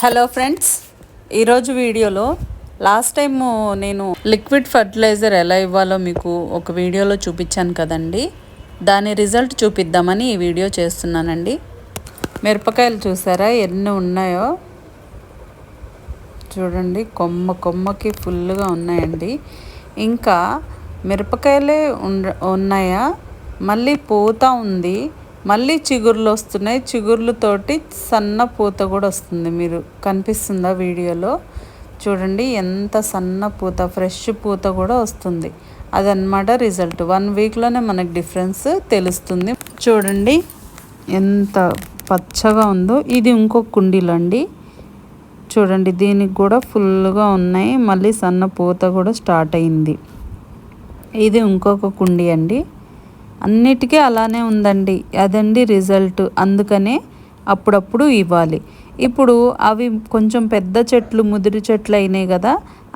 Hello friends, ఈరోజు వీడియోలో last time నేను లిక్విడ్ ఫర్టిలైజర్ ఎలా ఇవ్వాలో మీకు ఒక వీడియోలో చూపించాను కదండి. దాని రిజల్ట్ చూపిద్దామని ఈ వీడియో చేస్తున్నానండి. మిరపకాయలు చూసారా ఎన్ని ఉన్నాయో చూడండి, కొమ్మకి ఫుల్గా ఉన్నాయండి. ఇంకా మిరపకాయలే ఉన్నాయా, మళ్ళీ పూత ఉంది, మళ్ళీ చిగుర్లు వస్తున్నాయి. చిగుర్లతోటి సన్న పూత కూడా వస్తుంది. మీరు కనిపిస్తుందా వీడియోలో? చూడండి ఎంత సన్న పూత, ఫ్రెష్ పూత కూడా వస్తుంది. అదనమాట రిజల్ట్. 1 వీక్లోనే మనకు డిఫరెన్స్ తెలుస్తుంది. చూడండి ఎంత పచ్చగా ఉందో. ఇది ఇంకొక కుండీలో అండి. చూడండి దీనికి కూడా ఫుల్గా ఉన్నాయి, మళ్ళీ సన్న పూత కూడా స్టార్ట్ అయింది. ఇది ఇంకొక కుండీ అండి. అన్నిటికీ అలానే ఉందండి. అదండి రిజల్ట్. అందుకనే అప్పుడప్పుడు ఇవ్వాలి. ఇప్పుడు అవి కొంచెం పెద్ద చెట్లు, ముదిరి చెట్లు అయినాయి కదా,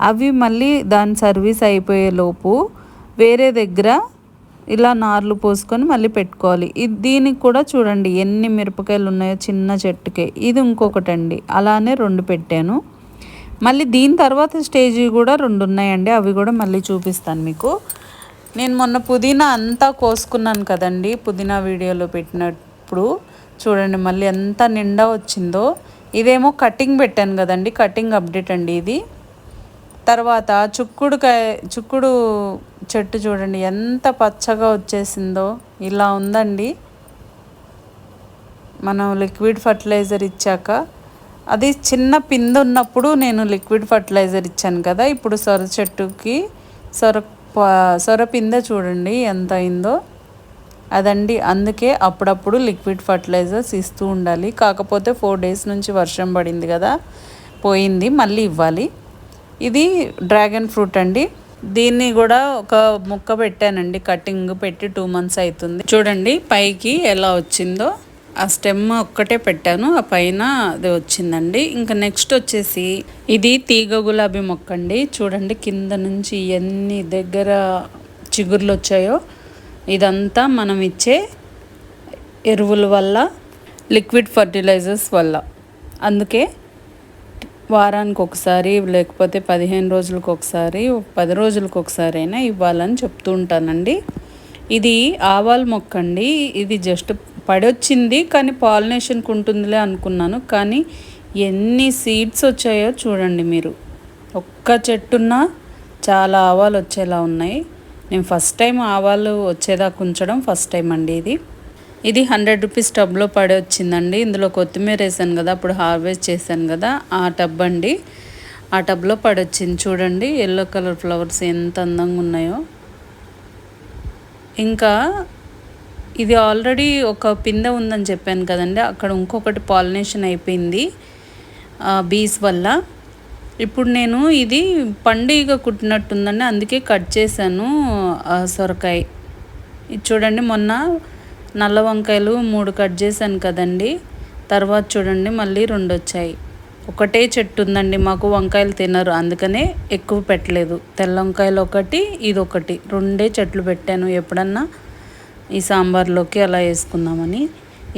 అవి మళ్ళీ దాని సర్వీస్ అయిపోయేలోపు వేరే దగ్గర ఇలా నార్లు పోసుకొని మళ్ళీ పెట్టుకోవాలి. దీనికి కూడా చూడండి ఎన్ని మిరపకాయలు ఉన్నాయో చిన్న చెట్టుకే. ఇది ఇంకొకటండి, అలానే 2 పెట్టాను. మళ్ళీ దీని తర్వాత స్టేజ్ కూడా 2 ఉన్నాయండి. అవి కూడా మళ్ళీ చూపిస్తాను మీకు. నేను మొన్న పుదీనా అంతా కోసుకున్నాను కదండి, పుదీనా వీడియోలో పెట్టినప్పుడు. చూడండి మళ్ళీ ఎంత నిండా వచ్చిందో. ఇదేమో కటింగ్ పెట్టాను కదండి, కటింగ్ అప్డేట్ అండి ఇది. తర్వాత చుక్కుడు చెట్టు చూడండి ఎంత పచ్చగా వచ్చేసిందో. ఇలా ఉందండి. మనం లిక్విడ్ ఫర్టిలైజర్ ఇచ్చాక, అది చిన్న పిందె ఉన్నప్పుడు నేను లిక్విడ్ ఫర్టిలైజర్ ఇచ్చాను కదా. ఇప్పుడు సొర చెట్టుకి సొర పిందె చూడండి ఎంత అయిందో. అదండి, అందుకే అప్పుడప్పుడు లిక్విడ్ ఫర్టిలైజర్స్ ఇస్తూ ఉండాలి. కాకపోతే 4 డేస్ నుంచి వర్షం పడింది కదా, పోయింది, మళ్ళీ ఇవ్వాలి. ఇది డ్రాగన్ ఫ్రూట్ అండి. దీన్ని కూడా ఒక ముక్క పెట్టానండి, కటింగ్ పెట్టి 2 months అవుతుంది. చూడండి పైకి ఎలా వచ్చిందో. ఆ స్టెమ్ ఒక్కటే పెట్టాను, ఆ పైన అది వచ్చిందండి. ఇంకా నెక్స్ట్ వచ్చేసి ఇది తీగ గులాబీ మొక్క అండి. చూడండి కింద నుంచి ఎన్ని దగ్గర చిగుర్లు వచ్చాయో. ఇదంతా మనం ఇచ్చే ఎరువుల వల్ల, లిక్విడ్ ఫర్టిలైజర్స్ వల్ల. అందుకే వారానికి ఒకసారి, లేకపోతే 15 రోజులకు ఒకసారి, 10 రోజులకు ఒకసారి అయినా ఇవ్వాలని చెప్తూ ఉంటానండి. ఇది ఆవాల మొక్క అండి. ఇది జస్ట్ పడొచ్చింది, కానీ పాలినేషన్కి ఉంటుందిలే అనుకున్నాను. కానీ ఎన్ని సీడ్స్ వచ్చాయో చూడండి మీరు. ఒక్క చెట్టున్నా చాలా ఆవాలు వచ్చేలా ఉన్నాయి. నేను ఫస్ట్ టైం ఆవాలు వచ్చేదాకా ఉంచడం ఫస్ట్ టైం అండి ఇది. ఇది 100 రూపీస్ టబ్లో పడి వచ్చిందండి. ఇందులో కొత్తిమీర వేసాను కదా, అప్పుడు హార్వెస్ట్ చేశాను కదా, ఆ టబ్ అండి. ఆ టబ్లో పడొచ్చింది. చూడండి ఎల్లో కలర్ ఫ్లవర్స్ ఎంత అందంగా ఉన్నాయో. ఇంకా ఇది ఆల్రెడీ ఒక పిందె ఉందని చెప్పాను కదండి, అక్కడ ఇంకొకటి పాలినేషన్ అయిపోయింది బీస్ వల్ల. ఇప్పుడు నేను ఇది పండుగ కుట్టినట్టుందండి, అందుకే కట్ చేశాను సొరకాయ. ఇది చూడండి, మొన్న నల్ల వంకాయలు 3 కట్ చేశాను కదండి. తర్వాత చూడండి మళ్ళీ 2 వచ్చాయి. ఒకటే చెట్టు ఉందండి మాకు, వంకాయలు తినరు, అందుకనే ఎక్కువ పెట్టలేదు. తెల్ల వంకాయలు ఒకటి, ఇది ఒకటి, 2 చెట్లు పెట్టాను. ఎప్పుడన్నా ఈ సాంబార్లోకి అలా వేసుకుందామని.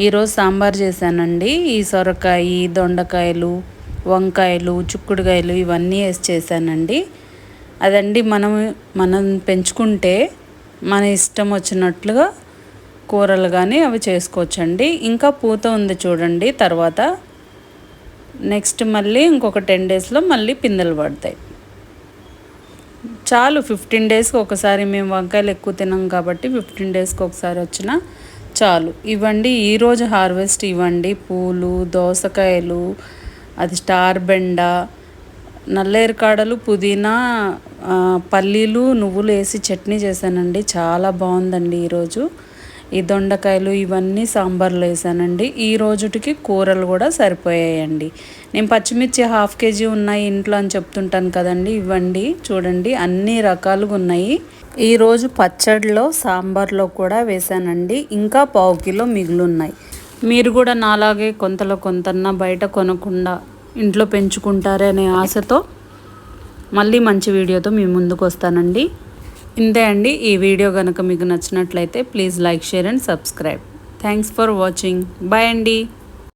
ఈరోజు సాంబార్ చేశానండి. ఈ సొరకాయ, దొండకాయలు, వంకాయలు, చిక్కుడుకాయలు ఇవన్నీ వేసి చేశానండి. అదండి, మనం పెంచుకుంటే మన ఇష్టం వచ్చినట్లుగా కూరలు కానీ అవి చేసుకోవచ్చండి. ఇంకా పూత ఉంది చూడండి. తర్వాత నెక్స్ట్ మళ్ళీ ఇంకొక 10 డేస్లో మళ్ళీ పిందెలు పడతాయి. చాలు 15 డేస్కి ఒకసారి. మేము వంకాయలు ఎక్కువ తినాం కాబట్టి 15 డేస్కి ఒకసారి వచ్చినా చాలు. ఇవ్వండి ఈరోజు హార్వెస్ట్. ఇవ్వండి పూలు, దోసకాయలు, అది స్టార్ బెండ, నల్లేరుకాడలు, పుదీనా, పల్లీలు, నువ్వులు వేసి చట్నీ చేశానండి. చాలా బాగుందండి ఈరోజు. ఈ దొండకాయలు ఇవన్నీ సాంబార్లో వేసానండి. ఈ రోజుటికి కూరలు కూడా సరిపోయాయండి. నేను పచ్చిమిర్చి 1/2 kg ఉన్నాయి ఇంట్లో అని చెప్తుంటాను కదండి. ఇవ్వండి చూడండి అన్ని రకాలుగా ఉన్నాయి. ఈరోజు పచ్చడిలో, సాంబార్లో కూడా వేసానండి. ఇంకా 1/2 కిలో మిగులున్నాయి. మీరు కూడా నాలాగే కొంతలో కొంతన్నా బయట కొనకుండా ఇంట్లో పెంచుకుంటారే అనే ఆశతో మళ్ళీ మంచి వీడియోతో మీ ముందుకు వస్తానండి. ఇంతే అండి. ఈ వీడియో కనుక మీకు నచ్చినట్లయితే please like, share and subscribe. Thanks for watching. Bye అండి.